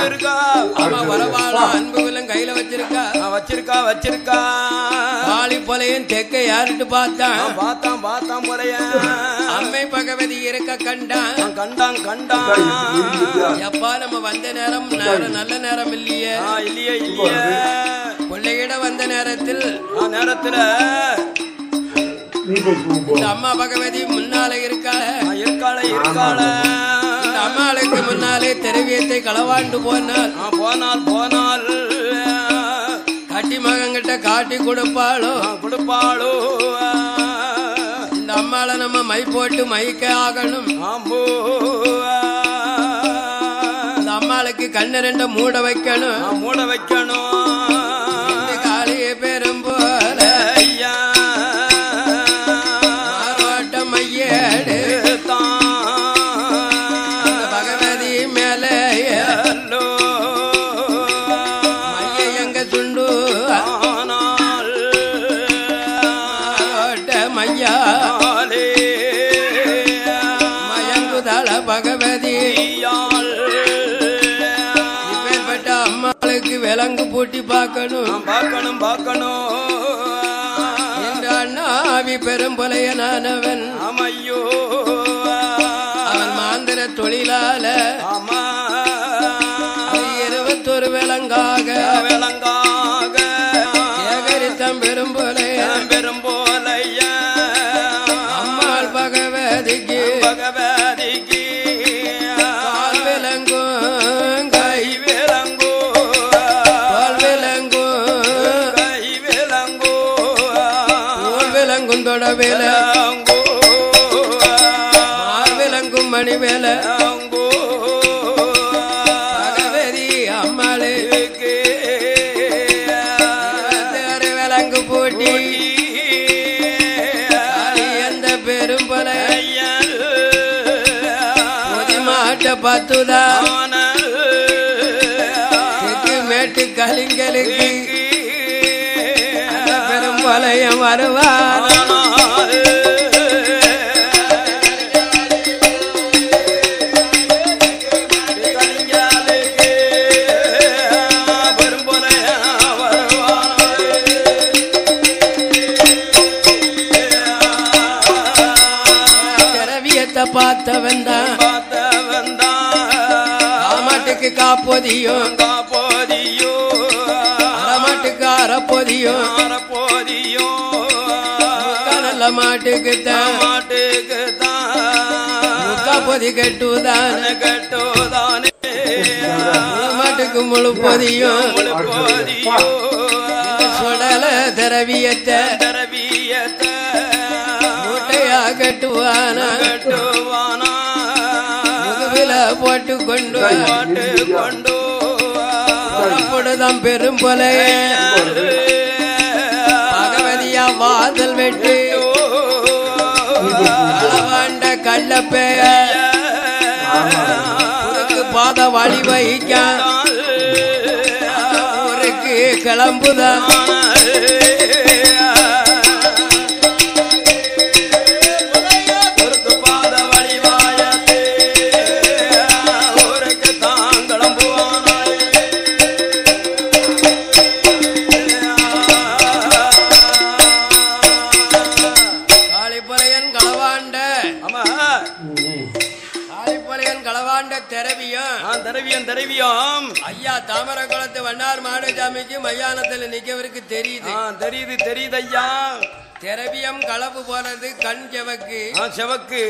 இருக்கா. ஆமா வரவாள அன்புகளும் கையில வச்சிருக்கா. காளி பொலையன் தெக்க யாருட்டு பார்த்தான் பொலையன் அம்மை பகவதி இருக்க கண்டான். எப்பா நம்ம வந்த நேரம் நல்ல நேரம் இல்லையே கொள்ளையிட வந்த நேரத்தில் இந்த அம்மா பகவதி முன்னாலே இருக்காள இந்த அம்மாளுக்கு முன்னாலே திரவியத்தை களவாண்டு போனால் கட்டி மகங்கிட்ட காட்டி கொடுப்பாளோ இந்த அம்மாளை நம்ம மை போட்டு மைக்க ஆகணும். இந்த அம்மாளுக்கு கண்ணு ரெண்ட மூட வைக்கணும். காளிய பெரும் போல பகவதி மேல மைய எங்க சுண்டு மையா மயங்குதள பகவதி இப்பேற்பட்ட அம்மாளுக்கு விலங்கு பூட்டி பார்க்கணும். என்ற அண்ணாவி பெரும் பொலையனானவன் அமையோ அவன் மாந்திர தொழிலால 21 விலங்காக சேகரித்தம் பெரும்போலைய அம்மாள் பகவதிக்கு கால் விலங்கும் கை விலங்கும் தொட விலங்கும் மணி வேல பகவதி அம்மாளுக்கு விலங்கு போட்டி எந்த பெரும் பொலை மாட்ட பத்துதான் மேட்டு கலிங்களுக்கு பெரும் பொலையம் வருவான். காப்போதியும் அறமாட்டுக்கு அறப்போதியும் நல்ல மாட்டுக்கு தான் பொதி கட்டுதானே மாட்டுக்கு முழு பொதியும் சுடல திரவியத்தை மூட்டையா கட்டுவானா முதுவில போட்டு கொண்டு புறப்படுதான் பெரும் போலே பகவதியா வாதல் வெட்டு களவாண்ட கள்ளப்பேய பாத வழி வகிக்க ஊருக்கு கிளம்புதான் ஐயா தாமரை குளத்து வண்ணார் மாடசாமிக்கு மையானத்தில் நிக்கவருக்கு தெரியுது ஐயா. திரவியம் களவு போனது கண் செவக்கு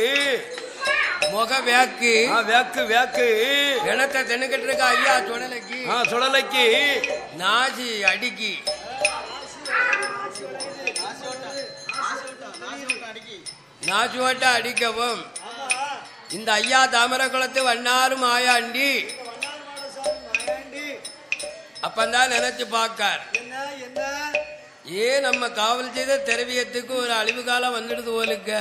முக வேக்கு இனத்தை தின்னுக்கிட்டு இருக்க ஐயா சுடலைக்கு நாசி அடிக்கி நாச்சுவட்ட அடிக்கவும் இந்த ஐயா தாமரை குளத்து வண்ணாறு மாயாண்டி அப்பந்தான் நினைச்சு பார்க்கார். ஏன் நம்ம காவல் செய்த திரவியத்துக்கு ஒரு அழிவு காலம் வந்துடுது போலுக்க.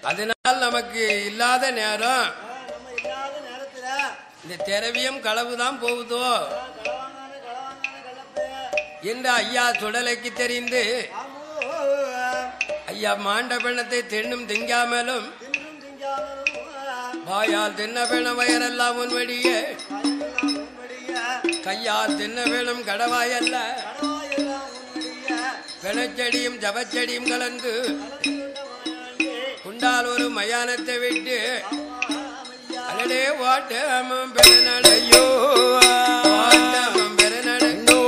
அதனால் நமக்கு இல்லாத நேரம் இந்த திரவியம் களவுதான் போகுதோ என்று ஐயா சுடலைக்கு தெரிந்து ஐயா மாண்ட பெண்ணத்தை தின்னும் திங்காமலும் வாயால் தின்ன பெண வயரெல்லாம் முன்வடிய கையால் தின்ன வேணும் கடவாயல்ல பெணச்செடியும் ஜபச்செடியும் கலந்து குண்டால் ஒரு மயானத்தை விட்டு அடடே ஓட்டமும் பெருநடையோ பெருநடையோ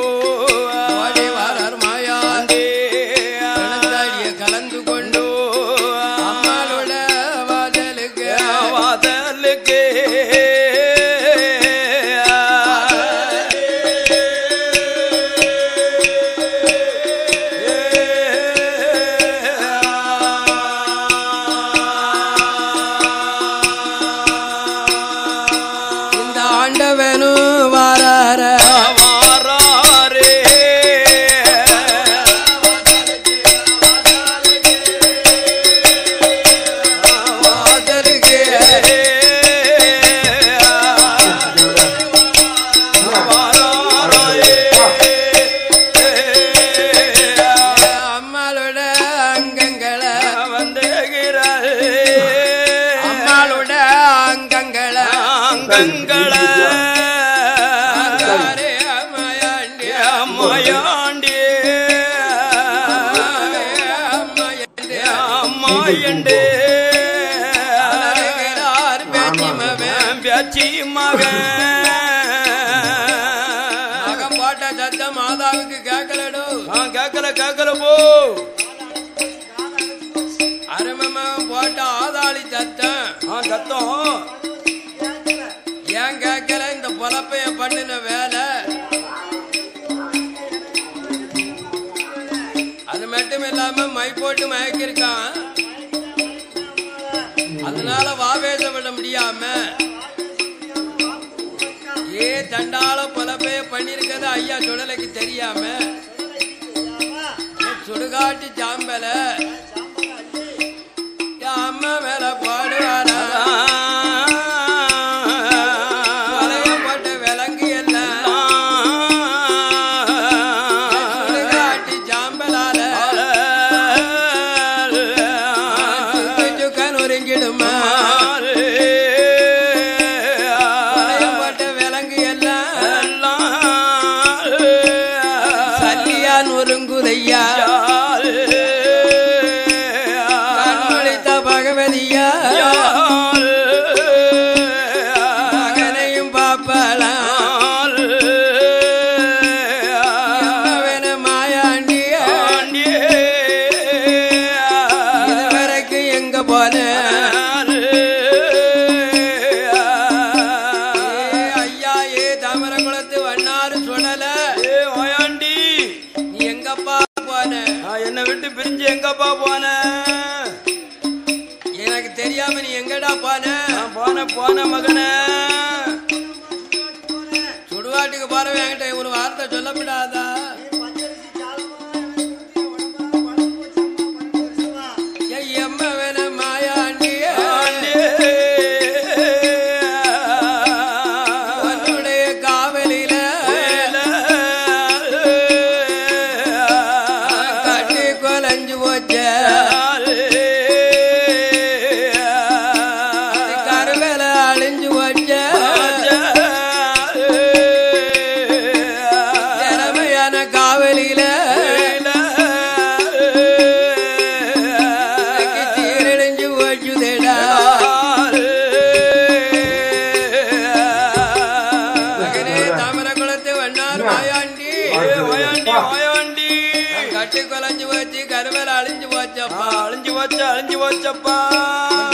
ஓடி வாரார் மாயாண்டி பெணத்தாடிய கலந்து கொண்டு அம்மாளோட வாதலுக்கு மாதாவுக்கு கேக்கல போ அருமமா போட்ட ஆதாளி சத்தம் ஏன் கேட்கல இந்த பொழப்பைய பண்ணின வேலை அது மட்டும் இல்லாம மை போட்டு மயக்கிருக்கான். அதனால வாவேசம் விட முடியாம தண்டால பொலப்பைய பண்ணிருக்கத ஐயா சுடலைக்கு தெரியாம சுடுகாட்டு சாம்பல அம்மா மேல பாடுவாரா போட்ட விலங்கு எல்லாம் சுடுகாட்டு சாம்பலால சுக்கன் ஒருங்கிடுமா கண்மொழித்த பகவதியா தாமர குளத்து வண்ணாறு சொல்லல. ஓயாண்டி நீ எங்கப்பா போன? என்னை விட்டு பிரிஞ்சு எங்கப்பா போன? எனக்கு தெரியாம நீ எங்கடா போன? போன மகனே. சுடுகாட்டுக்கு போறவன் என்கிட்ட ஒரு வார்த்தை சொல்லப்படாதா? எம்ம வேண மாயாண்டி உன்னுடைய காவலில கட்டி கொலைஞ்சு போச்ச. கருவேல அழிஞ்சு போச்ச. திறமையான காவலில சீரழிஞ்சு போச்சுதேடா. மகனே தாமர குளத்து வண்ணார் மாயாண்டி கட்டி கொலைஞ்சு போச்சு. கருவேல அழிஞ்சு போச்சப்பா. அழிஞ்சு போச்சப்பா.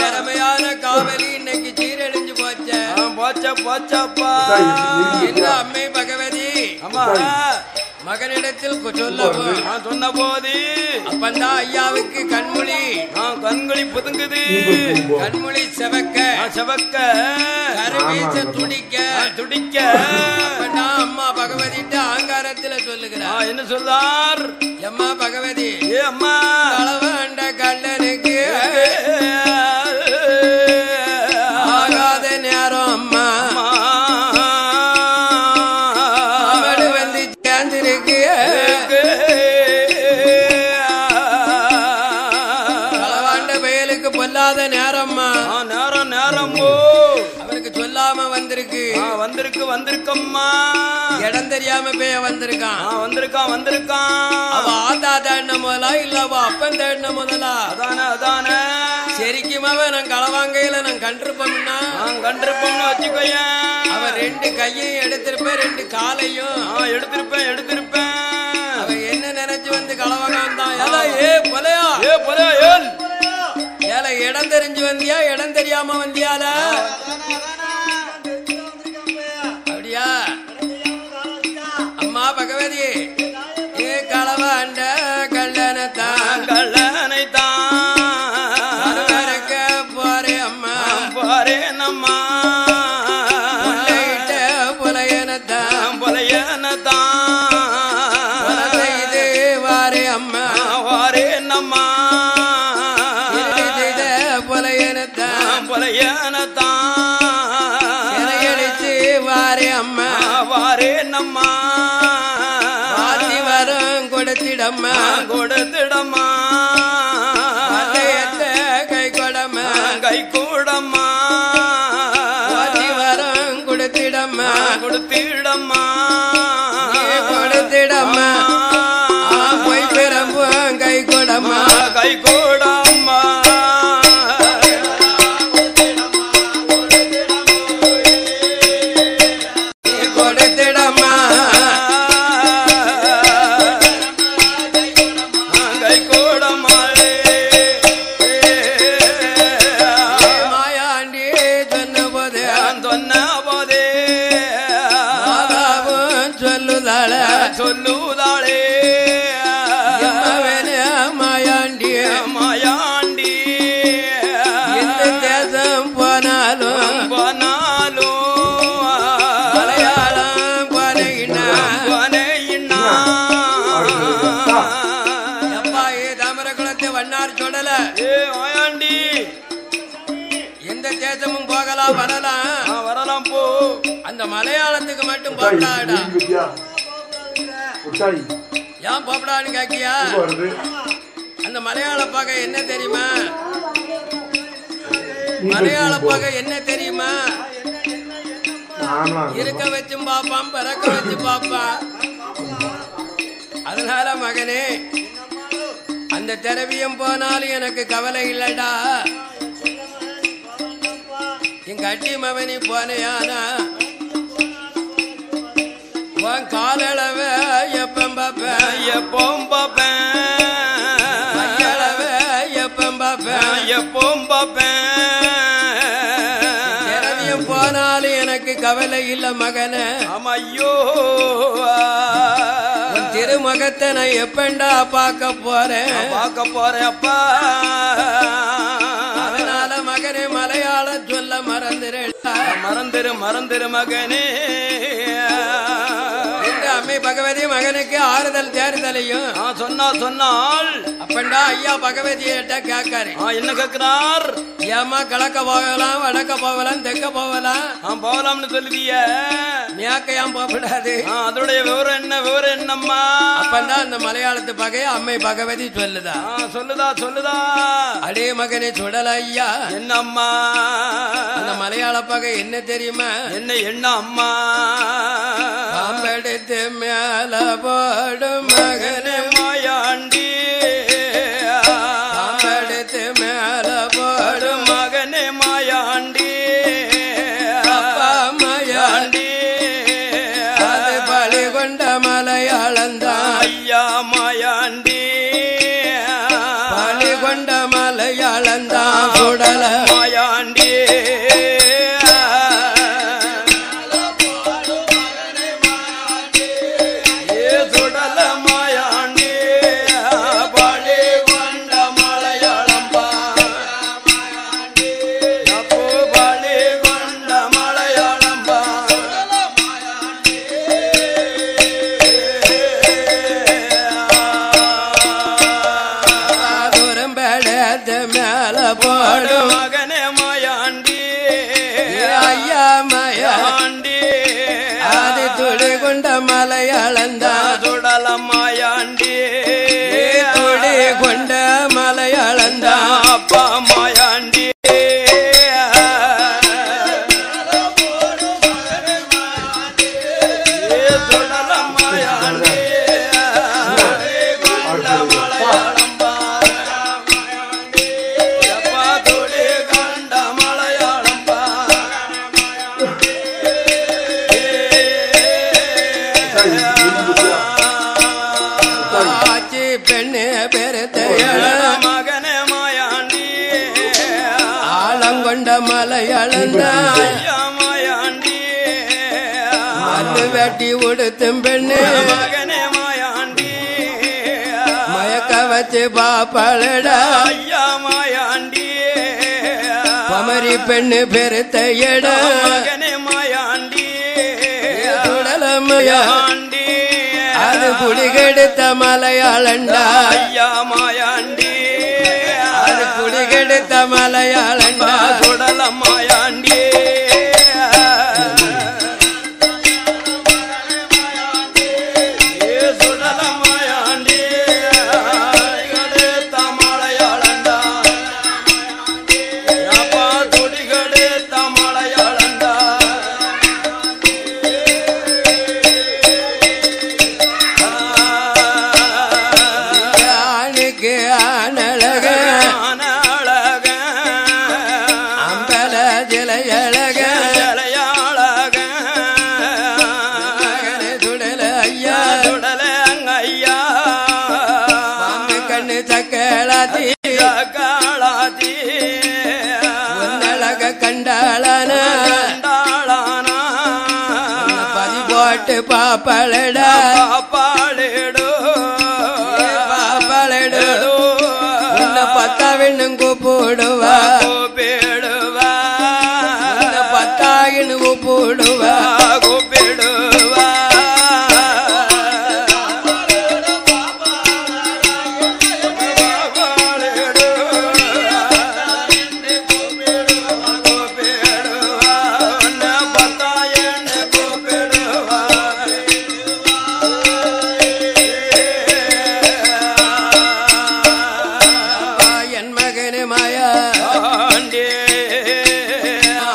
திறமையான காவலி இன்னைக்கு சீரழிஞ்சு போச்ச. போச்சப்பா. என்ன அம்மை பகவதி அம்மா மகனிடத்தில் சொல்லவும் சொன்ன போது அப்பந்தா ஐயாவுக்கு கண்குழி புதுங்குது. கண்மொழி செவக்க கருவீச துடிக்க அப்பண்டா அம்மா பகவதிட்டு ஆங்காரத்துல சொல்லுகிறார். என்ன சொல்லார்? அம்மா பகவதி அம்மா களவாண்ட கள்ளனுக்கு ஆகாத நேரம் அம்மா அவடு வந்து சேர்ந்திருக்கு. களவாண்ட பயலுக்கு பொல்லாத நேரம்மா. நேரம் அவருக்கு சொல்லாம வந்திருக்கம்மா. இடம் தெரியாம பேய வந்திருக்கான். வந்திருக்கான். அவ ஆத்தா தேடின முதலா இல்ல அவ அப்பன் தேடின முதலா? அதானே சரிக்குமாவே நான் களவாங்கையில நான் கண்டிருப்போம்னா வச்சுக்கோய. அவ 2 கையையும் எடுத்திருப்பேன், 2 காலையும் எடுத்திருப்பேன். அவ என்ன நினைச்சு வந்து களவாங்க தான். பொலையா ஏல இடம் தெரிஞ்சு வந்தியா இடம் தெரியாம வந்தியால? அப்படியா அம்மா பகவதி களவாண்ட கள்ளனைத்தான் போறே அம்மா போறேனம்மா. புலையனத்தான் இது வாரே அம்மா வாரேனம்மா. புலையனத்தான் வாரே அம்மா வாரேனம்மா. ஆதி வரம் கொடுத்திடம்மா கை கூடம்மா ஆதி வரம் கொடுத்திடம்மா போய் பெறம்பு கை கூடம்மா சொல்லுதாளே மாயாண்டி எந்த தேசம் போனாலும் மலையாளம் போனீங்கன்னா அப்பா தாமர குளத்தை வண்ணார் சொல்லல. எந்த தேசமும் போகலாம் வரலாம் போ. அந்த மலையாளத்துக்கு மட்டும் போகலாடா. ஏன் போப்படான்னு கேக்கியா? அந்த மலையாள பகை என்ன தெரியுமா? மலையாள பகை என்ன தெரியுமா? இருக்க வச்சும் பாப்பான், பிறக்க வச்சு பாப்பான். அதனால மகனே அந்த திரவியம் போனாலும் எனக்கு கவலை இல்லடா. என் கட்டி மவனி போனையானா உன் காலளவ எப்பம் பாப்பேன் எப்பம் பாப்பேன் திரவியம் போனாலும் எனக்கு கவலை இல்ல மகன. ஐயோ திருமுகத்தை நான் எப்பண்டா பார்க்க போறேன் அப்பா. அதனால மகனே மலையாளம் சொல்ல மறந்துரு மகனே. அம்மை பகவதி மகனுக்கு ஆறுதல் தேறுதலையும் சொன்னால் அப்பண்டா ஐயா பகவதி கேட்காரு. என்ன கேட்கிறார்? ஏமா கிழக்க போகலாம், வடக்க போகலாம், தெற்க போகலாம். போகலாம்னு சொல்லுவிய, மேக்கையாம் போகக்கூடாது. அதோடைய விவரம் என்னம்மா? அப்பந்தான் அந்த மலையாளத்து பகைய அம்மை பகவதி சொல்லுதா. சொல்லுதா. அடே மகனை சுடல ஐயா. என்னம்மா அந்த மலையாள பகை என்ன தெரியுமா? என்ன அம்மா? பாம்பெடுத்து மேல போடும் மகனே மாயாண்டி, பாம்பெடுத்து மேல போடும் மகனே மாயாண்டி. அப்பா மாயாண்டி அது பழி கொண்ட மலையாளந்தான் ஐயா மாயாண்டி. பழி கொண்ட மலையாளந்தான் சுடல மாயாண்டி. மேல போடும் மகனே மாயாண்டி. ஐயா மாயாண்டி அது துளி கொண்ட மலையாளந்தான் சுடல மாயாண்டி. துளி கொண்ட மலையாளந்தான் அப்பா மாயாண்டி. பெண்ணு பெருத்த மகனே மாயாண்டி. ஆலங்கொண்ட மலையாளந்தான் மாயாண்டி. மண்ணு வெட்டி உடுத்தும் பெண்ணு மகனே மாயாண்டி. மயக்க வச்சு பாப்பாளடா ஐயா மாயாண்டி. பமரி பெண்ணு பெருத்த எடா மகனே மாயாண்டி. சுடலமையாண்டி அது குடிகெடுத்த மலையாளண்டா ஐயா மாயாண்டி. அது குடிகெடுத்த மலையாளண்டா சுடல மாயாண்டி. சுடல மாயாண்டி. கெடுத்த மலையாளண்டா. அப்பா துடி கெடுத்த மலையாளண்டா. ஆனழக அம்பல ஜலையழக சுடல ஐயா ஐயா பாம்பு கண்ணு சக்கலாத்தி உன்னழக கண்டாளான பதி போட்டு பாப்பாளடா பாப்பாளேடோ பாப்பாளடு உன்னை பத்தாவின்னு கூப்பிடுவா கூப்பிடுவா உன்னை பத்தாயின்னு கூப்பிடுவா கூப்பிடுவா. என் மகனே மாயா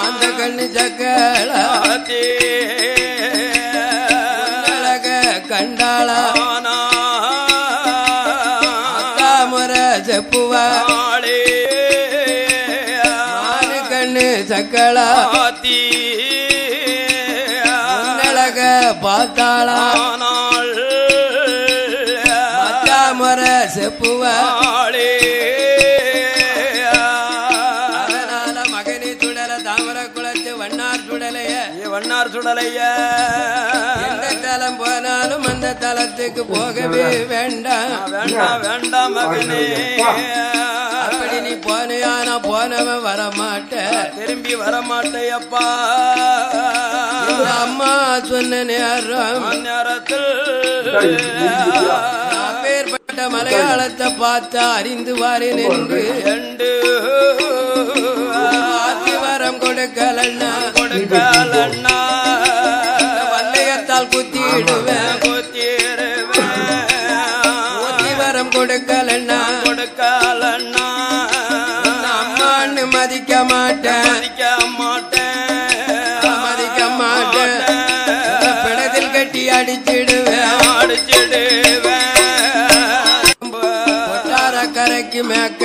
அந்த கண்ணு சக்கலா அழக கண்டாளா அத்தாமுற செப்புவா ஆனு கண்ணு சக்கலா அழக பார்த்தாளா அத்தாமுற செப்புவா அதனால மகனி சுடல தாமர குளத்து வண்ணார் சுடலைய மன்னார் சுடலைய எந்த தலம் போனாலும் அந்த தலத்துக்கு போகவே வேண்டாம் வேண்டாம் வேண்டாம் மகனே அப்படி நீ போனையானா போனவன் வரமாட்ட திரும்பி வரமாட்டையப்பா அம்மா சொன்ன நேரம் நேரத்தில் அப்பேற்பட்ட மலையாளத்தை பார்த்தா அறிந்து வாரேன் என்று வரம் கொடுக்கலன்னா வல்லையத்தால் குத்திடுவேன் வரம் கொடுக்கலன்னா அம்மான்னு மதிக்க மாட்டேன் பிடத்தில் கட்டி அடிச்சிடுவேன் கொட்டார கரைக்கு மேக்க